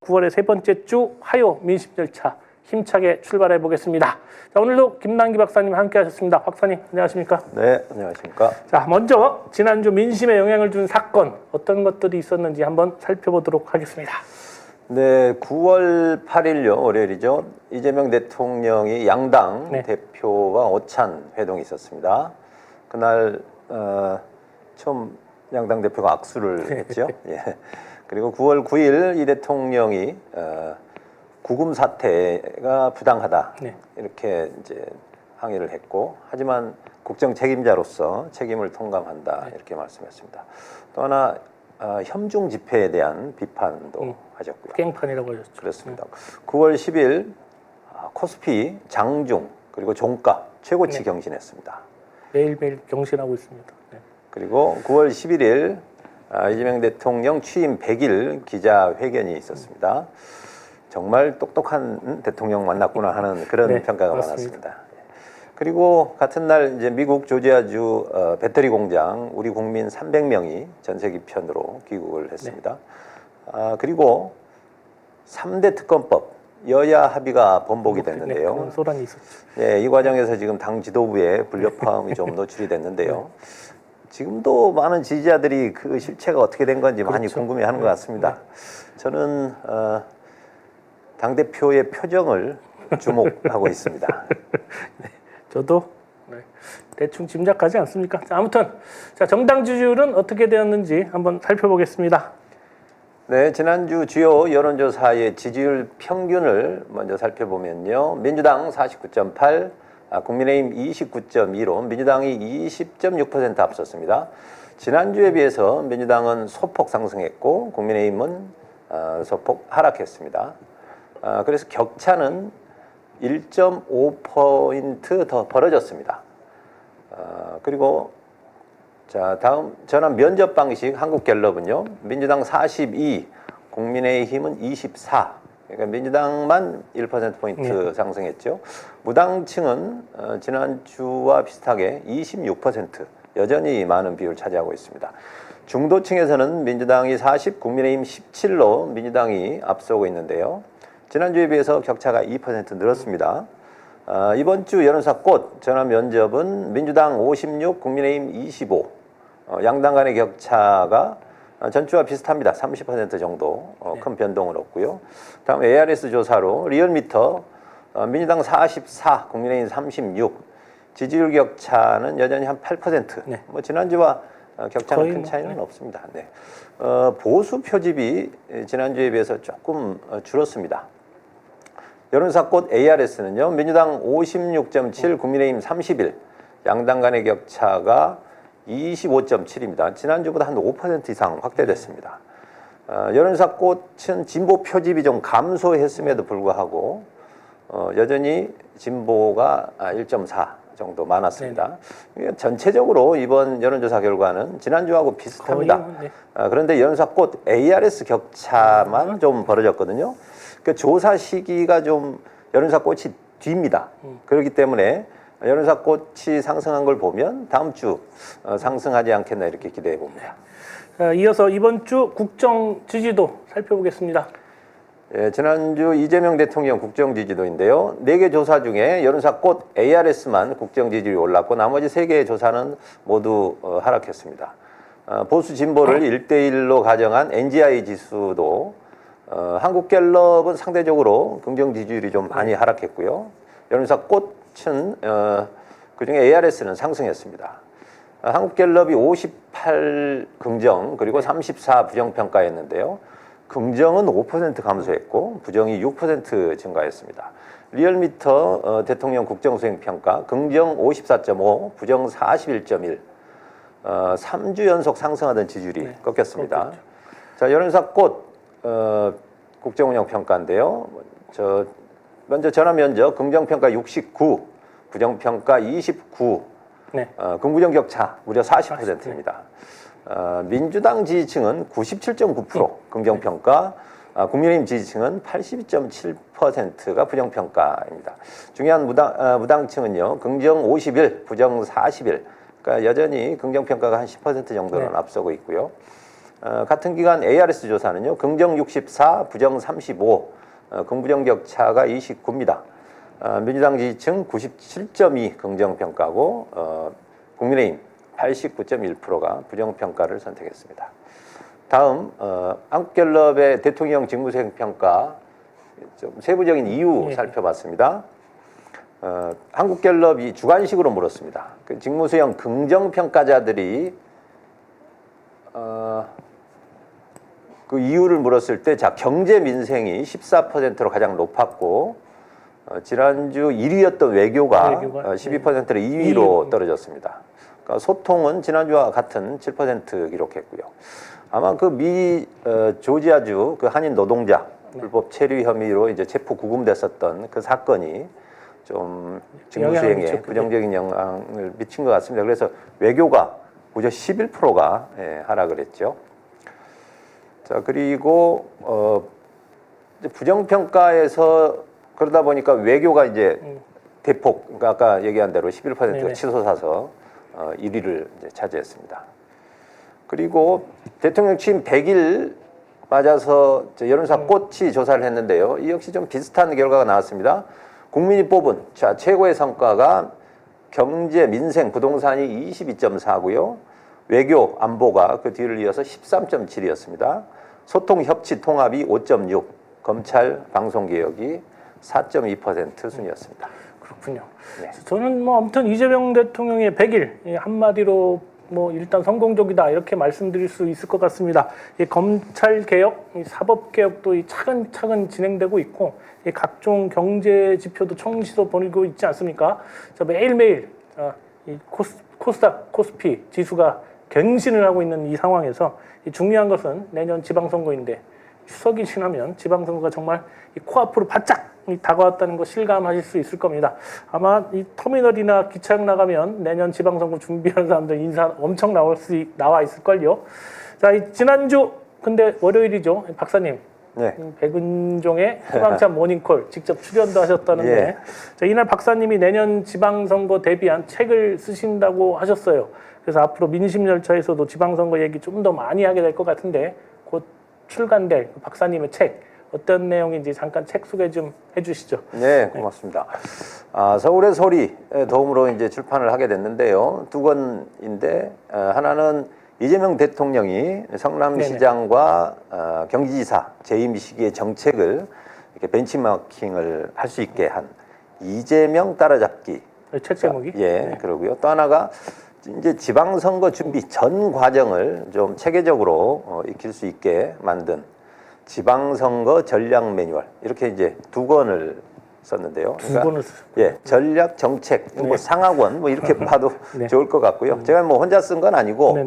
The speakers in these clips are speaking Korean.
9월의 세 번째 주 화요 민심 절차 힘차게 출발해 보겠습니다. 자, 오늘도 김남기 박사님 함께 하셨습니다. 박사님 안녕하십니까? 네, 안녕하십니까? 자, 먼저 지난주 민심에 영향을 준 사건 어떤 것들이 있었는지 한번 살펴보도록 하겠습니다. 네, 9월 8일요, 월요일이죠. 이재명 대통령이 양당 대표와 오찬 회동이 있었습니다. 그날 처음 양당 대표가 악수를 했죠. 예. 그리고 9월 9일 이 대통령이 구금 사태가 부당하다 이렇게 이제 항의를 했고, 하지만 국정 책임자로서 책임을 통감한다 이렇게 말씀했습니다. 또 하나 현중 집회에 대한 비판도 하셨고요. 깽판이라고 하셨죠. 그렇습니다. 9월 10일 코스피 장중 그리고 종가 최고치 경신했습니다. 매일매일 경신하고 있습니다. 네. 그리고 9월 11일 이재명 대통령 취임 100일 기자회견이 있었습니다. 정말 똑똑한 대통령 만났구나 하는 그런 평가가 맞습니다. 많았습니다. 그리고 같은 날 이제 미국 조지아주 배터리 공장 우리 국민 300명이 전세기편으로 귀국을 했습니다. 그리고 3대 특검법 여야 합의가 번복이 됐는데요. 그런 소란이 있었죠. 네, 이 과정에서 지금 당 지도부에 불협화음이 좀 노출이 됐는데요. 지금도 많은 지지자들이 그 실체가 어떻게 된 건지 많이 궁금해하는 것 같습니다. 저는 당대표의 표정을 주목하고 있습니다. 네, 저도 대충 짐작하지 않습니까? 자, 아무튼 자, 정당 지지율은 어떻게 되었는지 한번 살펴보겠습니다. 네, 지난주 주요 여론조사의 지지율 평균을 먼저 살펴보면요. 민주당 49.8, 국민의힘 29.2로 민주당이 20.6% 앞섰습니다. 지난주에 비해서 민주당은 소폭 상승했고 국민의힘은 소폭 하락했습니다. 그래서 격차는 1.5포인트 더 벌어졌습니다. 그리고 자, 다음 전환 면접 방식 한국갤럽은요. 민주당 42, 국민의힘은 24. 그러니까 민주당만 1%포인트 상승했죠. 무당층은 지난주와 비슷하게 26%, 여전히 많은 비율을 차지하고 있습니다. 중도층에서는 민주당이 40, 국민의힘 17로 민주당이 앞서고 있는데요. 지난주에 비해서 격차가 2% 늘었습니다. 이번 주 여론사꽃 전화 면접은 민주당 56, 국민의힘 25. 양당 간의 격차가 전주와 비슷합니다. 30% 정도 큰 변동은 없고요. 다음 ARS 조사로 리얼미터 민주당 44, 국민의힘 36. 지지율 격차는 여전히 한 8%. 뭐 지난주와 격차는 큰 차이는 없습니다. 네. 보수 표집이 지난주에 비해서 조금 줄었습니다. 여론사꽃 ARS는요, 민주당 56.7, 국민의힘 31, 양당 간의 격차가 25.7입니다. 지난주보다 한 5% 이상 확대됐습니다. 여론사꽃은 진보 표집이 좀 감소했음에도 불구하고 여전히 진보가 1.4 정도 많았습니다. 전체적으로 이번 여론조사 결과는 지난주하고 비슷합니다. 그런데 여론사꽃 ARS 격차만 좀 벌어졌거든요. 그 조사 시기가 좀 여론사꽃이 뒤입니다. 그렇기 때문에 여론사꽃이 상승한 걸 보면 다음 주 상승하지 않겠나 이렇게 기대해 봅니다. 이어서 이번 주 국정 지지도 살펴보겠습니다. 예, 지난주 이재명 대통령 국정 지지도인데요. 4개 조사 중에 여론사꽃 ARS만 국정 지지율이 올랐고 나머지 3개의 조사는 모두 하락했습니다. 보수 진보를 1대1로 가정한 NGI 지수도 한국갤럽은 상대적으로 긍정 지지율이 좀 많이 하락했고요. 여론사꽃은 그중에 ARS는 상승했습니다. 한국갤럽이 58 긍정 그리고 34 부정평가였는데요. 긍정은 5% 감소했고 부정이 6% 증가했습니다. 리얼미터 대통령 국정수행평가 긍정 54.5, 부정 41.1. 3주 연속 상승하던 지지율이 꺾였습니다. 자, 여론사꽃 국정운영평가인데요. 먼저 전화면접 긍정평가 69, 부정평가 29, 긍부정 격차 무려 40%입니다. 민주당 지지층은 97.9% 긍정평가, 국민의힘 지지층은 82.7%가 부정평가입니다. 중요한 무당층은요, 긍정 51, 부정 41. 그러니까 여전히 긍정평가가 한 10% 정도는 앞서고 있고요. 같은 기간 ARS 조사는요, 긍정 64, 부정 35, 긍부정 격차가 29입니다. 민주당 지지층 97.2 긍정평가고 국민의힘 89.1%가 부정평가를 선택했습니다. 다음 한국갤럽의 대통령 직무수행 평가 좀 세부적인 이유 살펴봤습니다. 한국갤럽이 주관식으로 물었습니다. 그 직무수행 긍정평가자들이 그 이유를 물었을 때, 자, 경제 민생이 14%로 가장 높았고, 지난주 1위였던 외교가 12%로 2위로 떨어졌습니다. 그러니까 소통은 지난주와 같은 7% 기록했고요. 아마 그 미 조지아주 그 한인 노동자 불법 체류 혐의로 이제 체포 구금됐었던 그 사건이 좀 직무수행에 부정적인 영향을 미친 것 같습니다. 그래서 외교가 무려 11%가 하락을 했죠. 자, 그리고 이제 부정평가에서 그러다 보니까 외교가 이제 대폭, 그러니까 아까 얘기한 대로 11%가 치솟아서 1위를 이제 차지했습니다. 그리고 대통령 취임 100일 맞아서 여론조사 꽃이 조사를 했는데요. 이 역시 좀 비슷한 결과가 나왔습니다. 국민이 뽑은 자 최고의 성과가 경제, 민생, 부동산이 22.4고요. 외교, 안보가 그 뒤를 이어서 13.7이었습니다. 소통, 협치, 통합이 5.6, 검찰, 방송개혁이 4.2% 순이었습니다. 그렇군요. 네. 저는 뭐 아무튼 이재명 대통령의 100일 한마디로 뭐 일단 성공적이다 이렇게 말씀드릴 수 있을 것 같습니다. 이 검찰 개혁, 이 사법 개혁도 이 차근차근 진행되고 있고 이 각종 경제 지표도 청시도 보이고 있지 않습니까? 매일매일 이 코스닥, 코스피 지수가 갱신을 하고 있는 이 상황에서 이 중요한 것은 내년 지방선거인데 추석이 지나면 지방선거가 정말 이 코앞으로 바짝 다가왔다는 거 실감하실 수 있을 겁니다. 아마 이 터미널이나 기차역 나가면 내년 지방선거 준비하는 사람들 인사 엄청 나와 있을걸요. 자, 지난주 근데 월요일이죠. 박사님. 네. 백은종의 소방차 모닝콜 직접 출연도 하셨다는데 예. 자, 이날 박사님이 내년 지방선거 대비한 책을 쓰신다고 하셨어요. 그래서 앞으로 민심 열차에서도 지방선거 얘기 좀 더 많이 하게 될 것 같은데 곧 출간될 박사님의 책 어떤 내용인지 잠깐 책 소개 좀 해주시죠. 네, 고맙습니다. 서울의 소리 도움으로 이제 출판을 하게 됐는데요. 두 권인데 하나는 이재명 대통령이 성남시장과 경기지사 재임 시기의 정책을 이렇게 벤치마킹을 할 수 있게 한 이재명 따라잡기. 책 제목이? 예, 그러고요. 또 하나가 이제 지방선거 준비 전 과정을 좀 체계적으로 익힐 수 있게 만든 지방선거 전략 매뉴얼 이렇게 이제 두 권을 썼는데요. 두 권을 예, 전략 정책 뭐 상하권 뭐 이렇게 봐도 좋을 것 같고요. 제가 뭐 혼자 쓴 건 아니고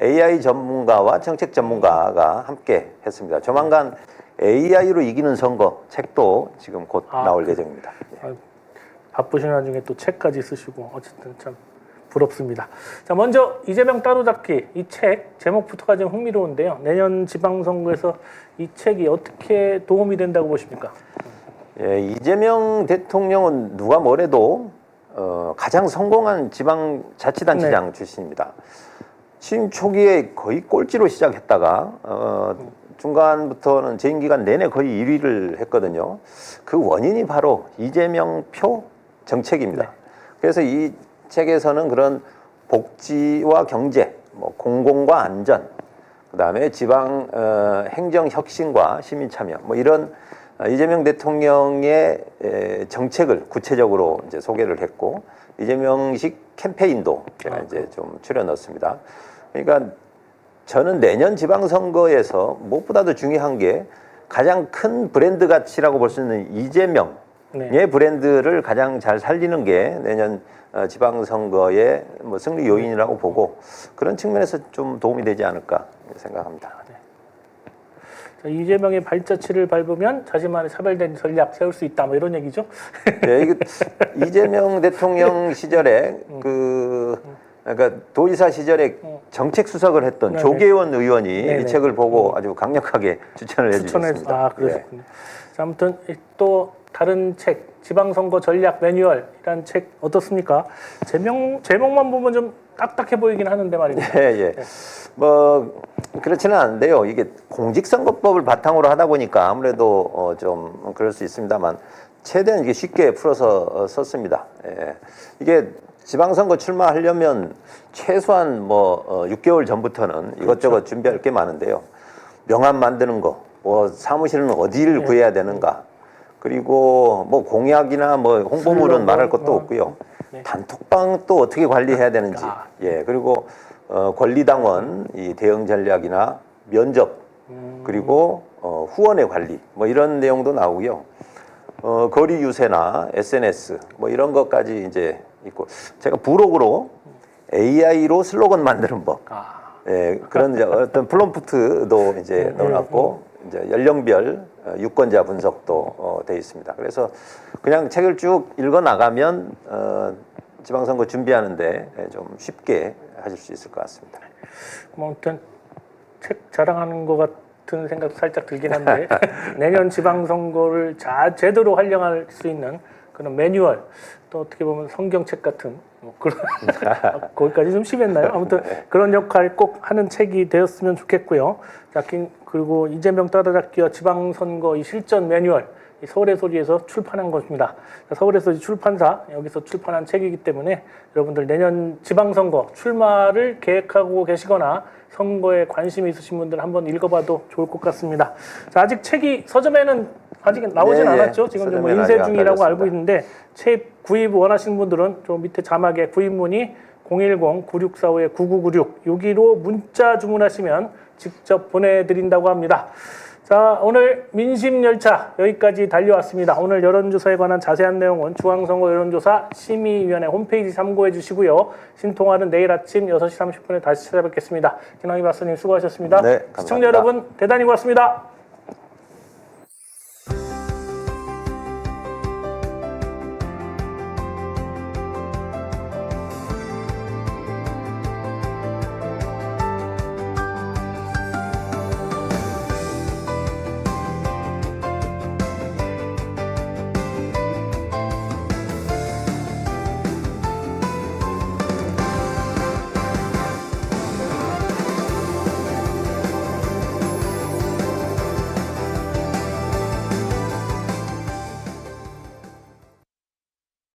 AI 전문가와 정책 전문가가 함께 했습니다. 조만간 AI로 이기는 선거 책도 지금 곧 나올 예정입니다. 예. 바쁘신 와중에 또 책까지 쓰시고 어쨌든 참 부럽습니다. 자, 먼저 이재명 따로잡기 이 책 제목부터가 좀 흥미로운데요. 내년 지방선거에서 이 책이 어떻게 도움이 된다고 보십니까? 예, 이재명 대통령은 누가 뭐래도 가장 성공한 지방자치단체장 출신입니다. 취임 초기에 거의 꼴찌로 시작했다가 중간부터는 재임 기간 내내 거의 1위를 했거든요. 그 원인이 바로 이재명 표 정책입니다. 그래서 이 책에서는 그런 복지와 경제, 뭐 공공과 안전, 그다음에 지방 행정 혁신과 시민 참여, 뭐 이런 이재명 대통령의 정책을 구체적으로 이제 소개를 했고 이재명식 캠페인도 제가 이제 좀 추려 넣었습니다. 그러니까 저는 내년 지방선거에서 무엇보다도 중요한 게 가장 큰 브랜드 가치라고 볼 수 있는 이재명의 브랜드를 가장 잘 살리는 게 내년 지방선거의 뭐 승리 요인이라고 보고 그런 측면에서 좀 도움이 되지 않을까 생각합니다. 자, 이재명의 발자취를 밟으면 자신만의 차별된 전략 세울 수 있다, 뭐 이런 얘기죠? 네, 이재명 대통령 시절에 그러니까 도지사 시절에 정책 수석을 했던 조계원 의원이 이 책을 보고 아주 강력하게 추천을 해주셨습니다. 그러셨군요. 자, 아무튼 또 다른 책 지방선거 전략 매뉴얼이라는 책 어떻습니까? 제목만 보면 좀 딱딱해 보이긴 하는데 말입니다. 뭐 그렇지는 않은데요. 이게 공직선거법을 바탕으로 하다 보니까 아무래도 좀 그럴 수 있습니다만 최대한 이게 쉽게 풀어서 썼습니다. 예. 이게 지방선거 출마하려면 최소한 6개월 전부터는 이것저것 준비할 게 많은데요. 명함 만드는 거, 사무실은 어디를 구해야 되는가, 그리고 공약이나 홍보물은 말할 것도 없고요. 네. 단톡방 또 어떻게 관리해야 되는지, 예, 그리고 권리당원 이 대응 전략이나 면접, 그리고 후원의 관리, 이런 내용도 나오고요. 거리 유세나 SNS 이런 것까지 이제 있고, 제가 부록으로 AI로 슬로건 만드는 법, 예, 그런 이제 어떤 플럼프트도 이제 넣어놨고, 이제 연령별 유권자 분석도 돼 있습니다. 그래서 그냥 책을 쭉 읽어 나가면 지방선거 준비하는데 좀 쉽게 하실 수 있을 것 같습니다. 아무튼 책 자랑하는 것 같은 생각도 살짝 들긴 한데 내년 지방선거를 제대로 활용할 수 있는 그런 매뉴얼, 또 어떻게 보면 성경책 같은 그런 거기까지 좀 심했나요? 아무튼 그런 역할 꼭 하는 책이 되었으면 좋겠고요. 자, 그리고 이재명 따라잡기와 지방선거 이 실전 매뉴얼, 이 서울의 소리에서 출판한 것입니다. 서울의 소리 출판사 여기서 출판한 책이기 때문에 여러분들 내년 지방선거 출마를 계획하고 계시거나 선거에 관심이 있으신 분들 한번 읽어봐도 좋을 것 같습니다. 자, 아직 책이 서점에는 아직 나오진 않았죠. 지금 좀 인쇄 중이라고 알고 있는데 책 구입 원하시는 분들은 저 밑에 자막에 구입 문의 010-9645-9996 여기로 문자 주문하시면 직접 보내드린다고 합니다. 자, 오늘 민심열차 여기까지 달려왔습니다. 오늘 여론조사에 관한 자세한 내용은 중앙선거 여론조사 심의위원회 홈페이지 참고해 주시고요. 신통화는 내일 아침 6시 30분에 다시 찾아뵙겠습니다. 김학의 박사님 수고하셨습니다. 네, 감사합니다. 시청자 여러분 대단히 고맙습니다.